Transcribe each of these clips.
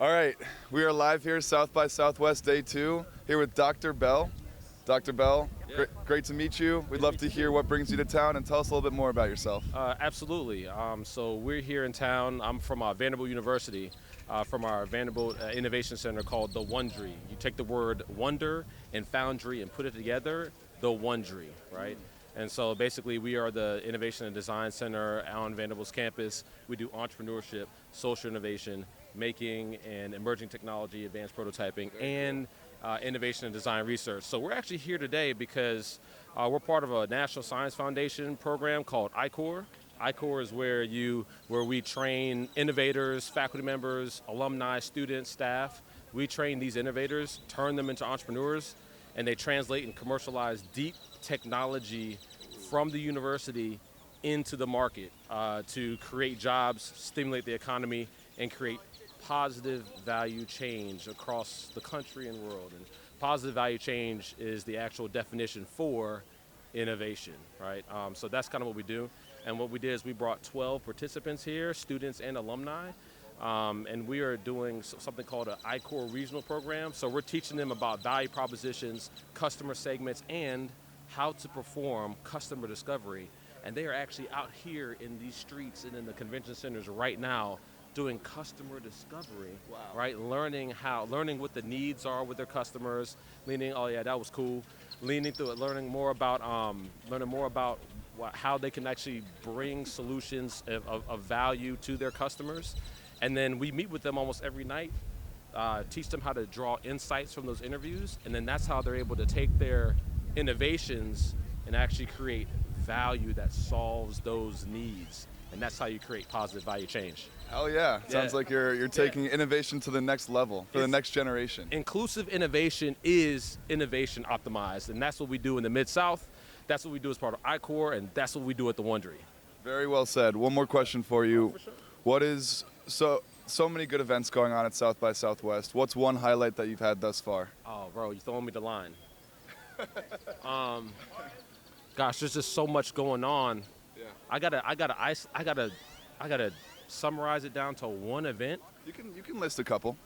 All right, we are live here, South by Southwest Day 2, here with Dr. Bell. Dr. Bell, great to meet you. We'd love to hear what brings you to town and tell us a little bit more about yourself. Absolutely. So we're here in town. I'm from Vanderbilt University, from our Vanderbilt Innovation Center called the Wond'ry. You take the word wonder and foundry and put it together, the Wond'ry, right? And so basically we are the Innovation and Design Center on Vanderbilt's campus. We do entrepreneurship, social innovation, making and emerging technology, advanced prototyping, and innovation and design research. So we're actually here today because we're part of a National Science Foundation program called I-Corps. I-Corps is where we train innovators, faculty members, alumni, students, staff. We train these innovators, turn them into entrepreneurs, and they translate and commercialize deep technology from the university into the market to create jobs, stimulate the economy, and create positive value change across the country and world. And positive value change is the actual definition for innovation, right? So that's kind of what we do. And what we did is we brought 12 participants here, students and alumni, and we are doing something called an I-Corps regional program. So we're teaching them about value propositions, customer segments, and how to perform customer discovery. And they are actually out here in these streets and in the convention centers right now doing customer discovery, right? Learning what the needs are with their customers, oh yeah, that was cool. Leaning through it, learning more about how they can actually bring solutions of value to their customers. And then we meet with them almost every night, teach them how to draw insights from those interviews, and then that's how they're able to take their innovations and actually create value that solves those needs. And that's how you create positive value change. Hell yeah. Sounds like you're taking innovation to the next level for the next generation. Inclusive innovation is innovation optimized, and that's what we do in the Mid-South. That's what we do as part of I-Corps, and that's what we do at the Wond'ry. Very well said. One more question for you. For sure. What is, so many good events going on at South by Southwest. What's one highlight that you've had thus far? Oh, bro, you're throwing me the line. Gosh, there's just so much going on. Yeah. I gotta summarize it down to one event. You can list a couple.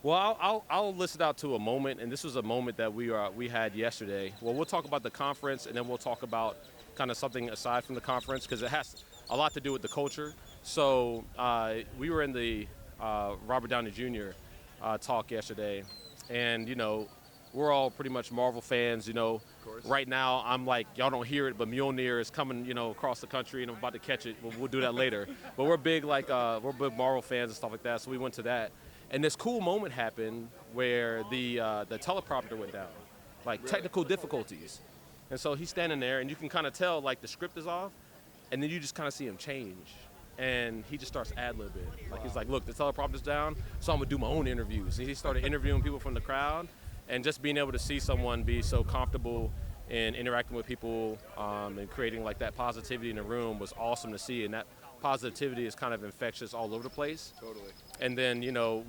Well, I'll list it out to a moment, and this was a moment that we had yesterday. Well, we'll talk about the conference, and then we'll talk about kind of something aside from the conference, because it has a lot to do with the culture. So we were in the Robert Downey Jr. Talk yesterday, and we're all pretty much Marvel fans. Right now I'm like, y'all don't hear it, but Mjolnir is coming, across the country, and I'm about to catch it. We'll do that later. But we're big big Marvel fans and stuff like that. So we went to that, and this cool moment happened where the teleprompter went down, technical difficulties, and so he's standing there, and you can kind of tell the script is off, and then you just kind of see him change. And he just starts ad-libbing. He's like, look, the teleprompter's down, so I'm gonna do my own interviews. And he started interviewing people from the crowd, and just being able to see someone be so comfortable in interacting with people and creating that positivity in the room was awesome to see. And that positivity is kind of infectious all over the place. Totally. And then,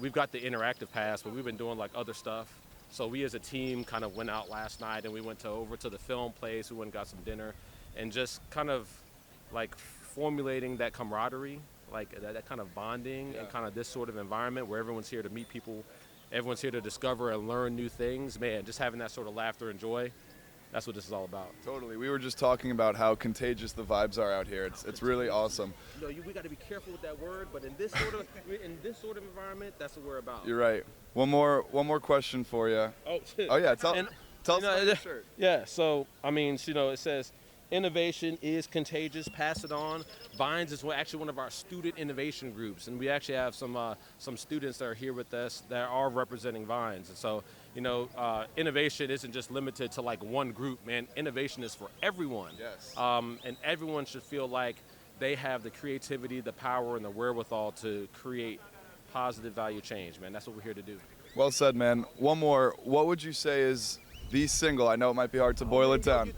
we've got the interactive pass, but we've been doing other stuff. So we as a team kind of went out last night, and we went over to the film place, we went and got some dinner, and just kind of formulating that camaraderie, that kind of bonding, and kind of this sort of environment where everyone's here to meet people, everyone's here to discover and learn new things. Man, just having that sort of laughter and joy, that's what this is all about. Totally. We were just talking about how contagious the vibes are out here. It's really awesome. We got to be careful with that word, but in this sort of environment, that's what we're about. You're right. One more question for you. Oh, yeah. Tell us about your shirt. Yeah. So it says, innovation is contagious, pass it on. Vines is actually one of our student innovation groups, and we actually have some students that are here with us that are representing Vines. And so, innovation isn't just limited to one group, man. Innovation is for everyone. Yes. And everyone should feel like they have the creativity, the power, and the wherewithal to create positive value change, man. That's what we're here to do. Well said, man. One more. What would you say is the single? I know it might be hard to boil it down.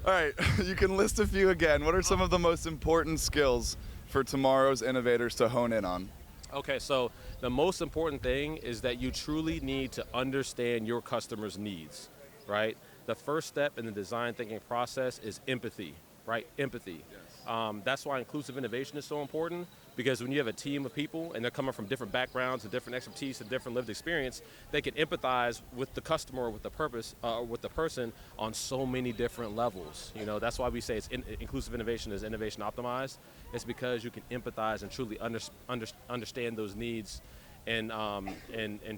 All right, you can list a few again. What are some of the most important skills for tomorrow's innovators to hone in on? Okay, so the most important thing is that you truly need to understand your customer's needs, right? The first step in the design thinking process is empathy, right? Empathy. Yes. That's why inclusive innovation is so important, Because when you have a team of people and they're coming from different backgrounds and different expertise and different lived experience, they can empathize with the customer or with the with the person on so many different levels. You know, that's why we say inclusive innovation is innovation optimized. It's because you can empathize and truly understand those needs and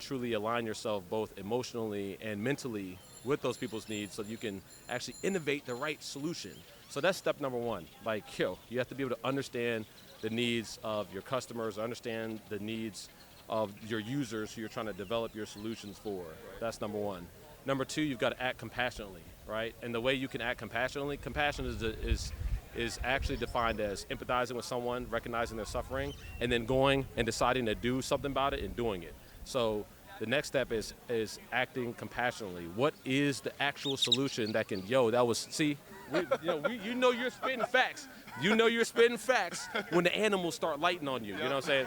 truly align yourself both emotionally and mentally with those people's needs so you can actually innovate the right solution. So that's step number one. Like, you have to be able to understand the needs of your customers, understand the needs of your users who you're trying to develop your solutions for. That's number one. Number two, you've got to act compassionately, right? And the way you can act compassionately, compassion is actually defined as empathizing with someone, recognizing their suffering, and then going and deciding to do something about it and doing it. So the next step is acting compassionately. What is the actual solution that can, you know you're spitting facts. You know you're spitting facts when the animals start lighting on you. You know what I'm saying?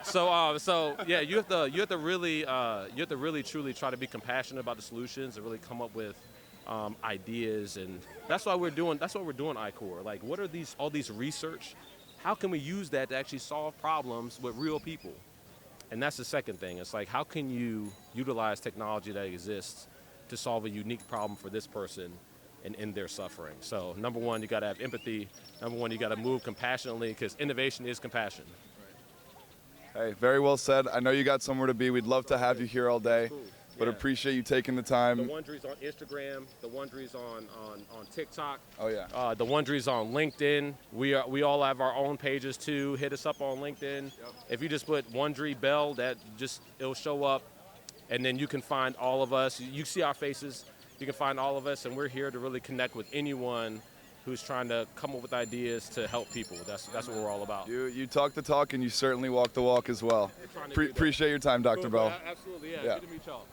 So yeah, you have to really truly try to be compassionate about the solutions and really come up with ideas, and that's why we're doing iCore. Like, what are all these research? How can we use that to actually solve problems with real people? And that's the second thing. It's like, how can you utilize technology that exists to solve a unique problem for this person and end their suffering? So number one, you got to have empathy. Number one, you got to move compassionately, because innovation is compassion. Hey, very well said. I know you got somewhere to be. We'd love to have you here all day. Cool. But appreciate you taking the time. The Wond'ry's on Instagram. The Wond'ry's on TikTok. Oh yeah. The Wond'ry's on LinkedIn. We all have our own pages too. Hit us up on LinkedIn. Yep. If you just put Wond'ry Bell, it'll show up, and then you can find all of us. You see our faces. You can find all of us, and we're here to really connect with anyone who's trying to come up with ideas to help people. That's what we're all about. You talk the talk, and you certainly walk the walk as well. Appreciate your time, Dr. Bell. Absolutely, yeah. Good to meet y'all.